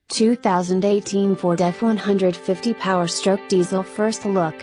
(2018) Ford F-150 Power Stroke Diesel First Look.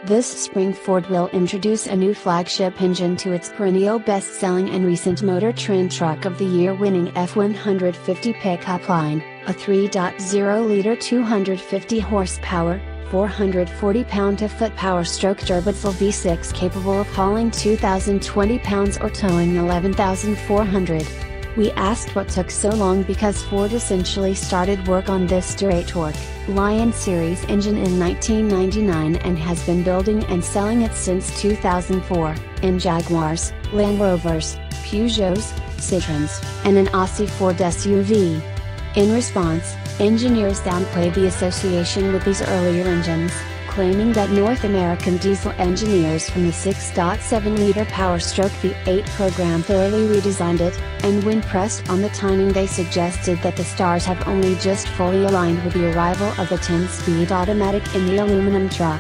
This spring Ford will introduce a new flagship engine to its perennial best-selling and recent Motor Trend Truck of the Year winning F-150 pickup line, a 3.0-liter 250 horsepower, 440 pound-to-foot Power Stroke Turbo-diesel V6 capable of hauling 2,020 pounds or towing 11,400. We asked what took so long because Ford essentially started work on this straight-torque, Lion Series engine in 1999 and has been building and selling it since 2004, in Jaguars, Land Rovers, Peugeots, Citroens, and an Aussie Ford SUV. In response, engineers downplayed the association with these earlier engines, claiming that North American diesel engineers from the 6.7-liter Power Stroke V8 program thoroughly redesigned it, and when pressed on the timing they suggested that the stars have only just fully aligned with the arrival of the 10-speed automatic in the aluminum truck.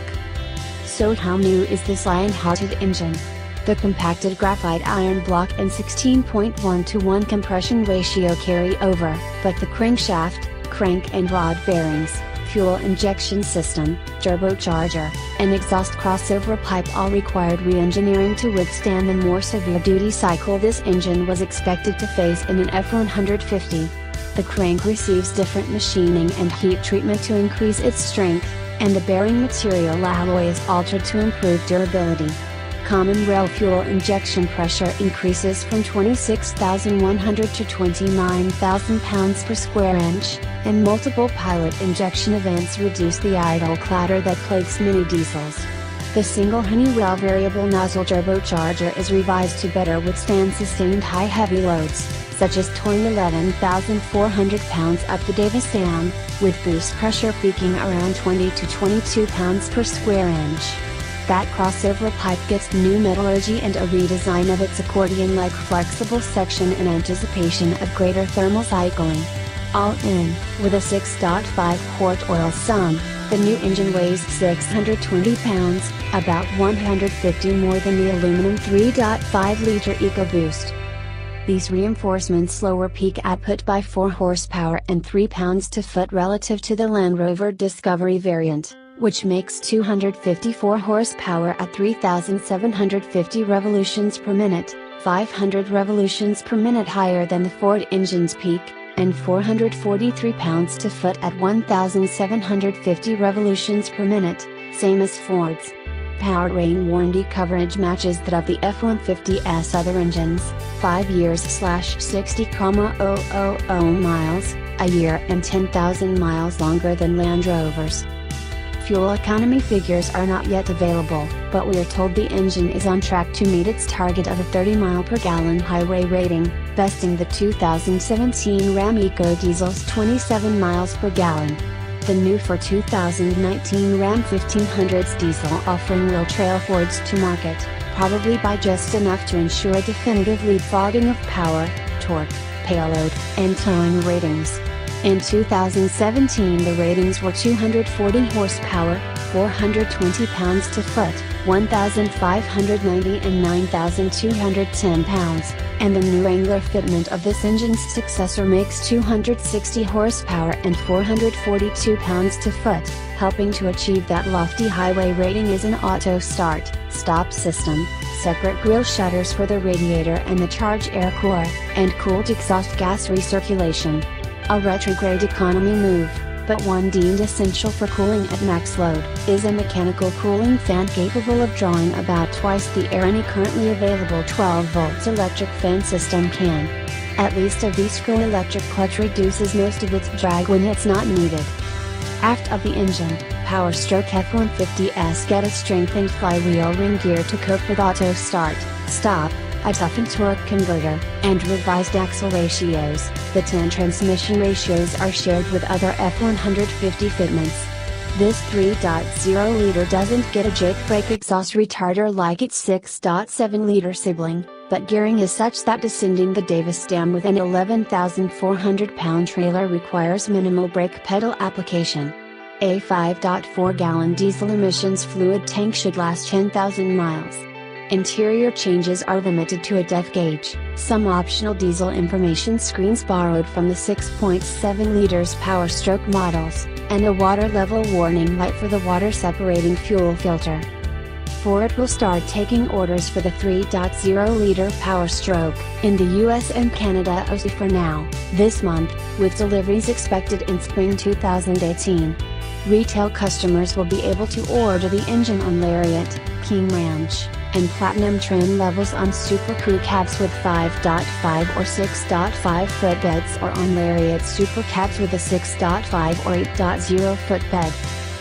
So how new is this lion-hearted engine? The compacted graphite iron block and 16.1:1 compression ratio carry over, but the crankshaft, crank and rod bearings, fuel injection system, turbocharger, and exhaust crossover pipe all required re-engineering to withstand the more severe duty cycle this engine was expected to face in an F-150. The crank receives different machining and heat treatment to increase its strength, and the bearing material alloy is altered to improve durability. Common rail fuel injection pressure increases from 26,100 to 29,000 pounds per square inch, and multiple pilot injection events reduce the idle clatter that plagues many diesels. The single Honeywell variable nozzle turbocharger is revised to better withstand sustained high heavy loads, such as towing 11,400 pounds up the Davis Dam, with boost pressure peaking around 20 to 22 pounds per square inch. That crossover pipe gets new metallurgy and a redesign of its accordion-like flexible section in anticipation of greater thermal cycling. All in, with a 6.5-quart oil sum, the new engine weighs 620 pounds, about 150 more than the aluminum 3.5-liter EcoBoost. These reinforcements lower peak output by 4 horsepower and 3 pounds-to-foot relative to the Land Rover Discovery variant, which makes 254 horsepower at 3,750 revolutions per minute, 500 revolutions per minute higher than the Ford engine's peak, and 443 pounds-to-foot at 1,750 revolutions per minute, same as Ford's. Powertrain warranty coverage matches that of the F-150's other engines, 5 years /60,000 miles, a year and 10,000 miles longer than Land Rover's. Fuel economy figures are not yet available, but we are told the engine is on track to meet its target of a 30 mpg highway rating, besting the 2017 Ram EcoDiesel's 27 mpg. The new for 2019 Ram 1500's diesel offering will trail Ford's to market, probably by just enough to ensure a definitive leapfrogging of power, torque, payload, and towing ratings. In 2017 the ratings were 240 horsepower, 420 pounds-to-foot, 1,590 and 9,210 pounds, and the new Wrangler fitment of this engine's successor makes 260 horsepower and 442 pounds-to-foot, helping to achieve that lofty highway rating is an auto start-stop system, separate grille shutters for the radiator and the charge air core, and cooled exhaust gas recirculation. A retrograde economy move, but one deemed essential for cooling at max load, is a mechanical cooling fan capable of drawing about twice the air any currently available 12-volt electric fan system can. At least a V-screw electric clutch reduces most of its drag when it's not needed. Aft of the engine, Power Stroke F-150s get a strengthened flywheel ring gear to cope with auto start-stop, a toughened torque converter, and revised axle ratios. The 10 transmission ratios are shared with other F-150 fitments. This 3.0-liter doesn't get a jake brake exhaust retarder like its 6.7-liter sibling, but gearing is such that descending the Davis Dam with an 11,400-pound trailer requires minimal brake pedal application. A 5.4-gallon diesel emissions fluid tank should last 10,000 miles. Interior changes are limited to a depth gauge, some optional diesel information screens borrowed from the 6.7 liters Power Stroke models, and a water level warning light for the water separating fuel filter. Ford will start taking orders for the 3.0-liter Power Stroke in the US and Canada as for now, this month, with deliveries expected in spring 2018. Retail customers will be able to order the engine on Lariat, King Ranch, and Platinum trim levels on Super Crew cabs with 5.5 or 6.5 footbeds, or on Lariat Super cabs with a 6.5 or 8.0 footbed.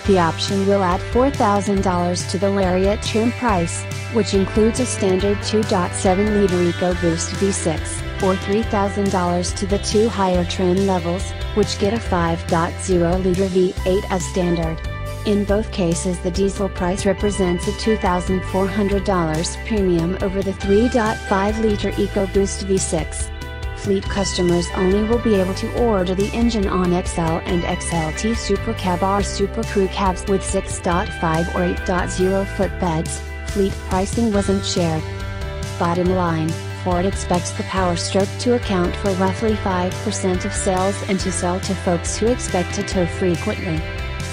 The option will add $4,000 to the Lariat trim price, which includes a standard 2.7-liter EcoBoost V6, or $3,000 to the two higher trim levels, which get a 5.0-liter V8 as standard. In both cases, the diesel price represents a $2,400 premium over the 3.5-liter EcoBoost V6. Fleet customers only will be able to order the engine on XL and XLT Super Cab or Super Crew cabs with 6.5 or 8.0 footbeds. Fleet pricing wasn't shared. Bottom line, Ford expects the Power Stroke to account for roughly 5% of sales and to sell to folks who expect to tow frequently.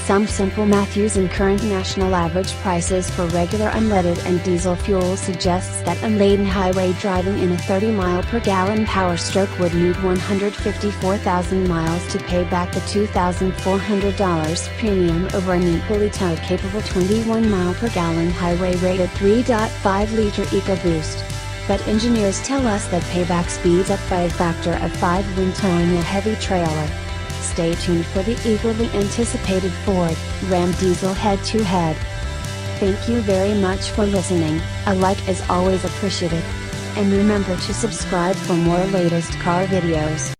Some simple math using current national average prices for regular unleaded and diesel fuel suggests that unladen highway driving in a 30-mile-per-gallon Power Stroke would need 154,000 miles to pay back the $2,400 premium over an equally tow-capable 21-mile-per-gallon highway-rated 3.5-liter EcoBoost. But engineers tell us that payback speeds up by a factor of 5 when towing a heavy trailer. Stay tuned for the eagerly anticipated Ford Ram diesel head-to-head. Thank you very much for listening. A like is always appreciated. And remember to subscribe for more latest car videos.